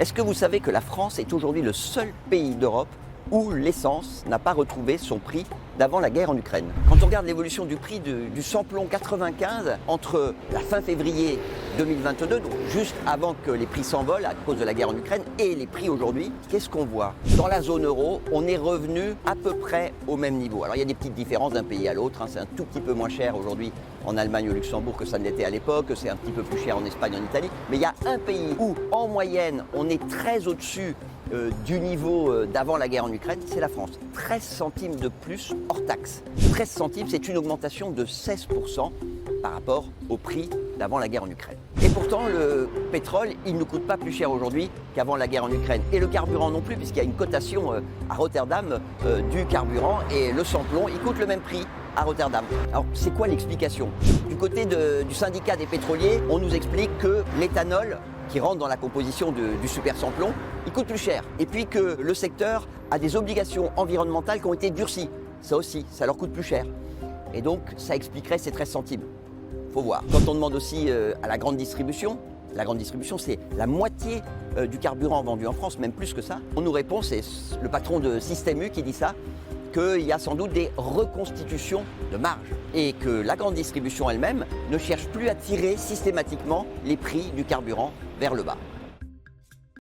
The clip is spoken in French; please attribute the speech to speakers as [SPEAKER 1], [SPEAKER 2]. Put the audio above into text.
[SPEAKER 1] Est-ce que vous savez que la France est aujourd'hui le seul pays d'Europe où l'essence n'a pas retrouvé son prix d'avant la guerre en Ukraine? Quand on regarde l'évolution du prix du samplon 95 entre la fin février 2022, donc juste avant que les prix s'envolent à cause de la guerre en Ukraine, et les prix aujourd'hui, qu'est-ce qu'on voit? Dans la zone euro, on est revenu à peu près au même niveau. Alors il y a des petites différences d'un pays à l'autre, c'est un tout petit peu moins cher aujourd'hui en Allemagne ou au Luxembourg que ça ne l'était à l'époque, c'est un petit peu plus cher en Espagne, en Italie, mais il y a un pays où en moyenne on est très au-dessus du niveau d'avant la guerre en Ukraine, c'est la France. 13 centimes de plus hors taxe. 13 centimes, c'est une augmentation de 16% par rapport au prix d'avant la guerre en Ukraine. Et pourtant, le pétrole, il ne coûte pas plus cher aujourd'hui qu'avant la guerre en Ukraine. Et le carburant non plus, puisqu'il y a une cotation à Rotterdam du carburant. Et le samplon, il coûte le même prix à Rotterdam. Alors, c'est quoi l'explication? Du côté du syndicat des pétroliers, on nous explique que l'éthanol qui rentre dans la composition du super samplon, il coûte plus cher. Et puis que le secteur a des obligations environnementales qui ont été durcies. Ça aussi, ça leur coûte plus cher. Et donc, ça expliquerait ces 13 centimes. Faut voir. Quand on demande aussi à la grande distribution, c'est la moitié du carburant vendu en France, même plus que ça. On nous répond, c'est le patron de Système U qui dit ça, qu'il y a sans doute des reconstitutions de marge et que la grande distribution elle-même ne cherche plus à tirer systématiquement les prix du carburant vers le bas.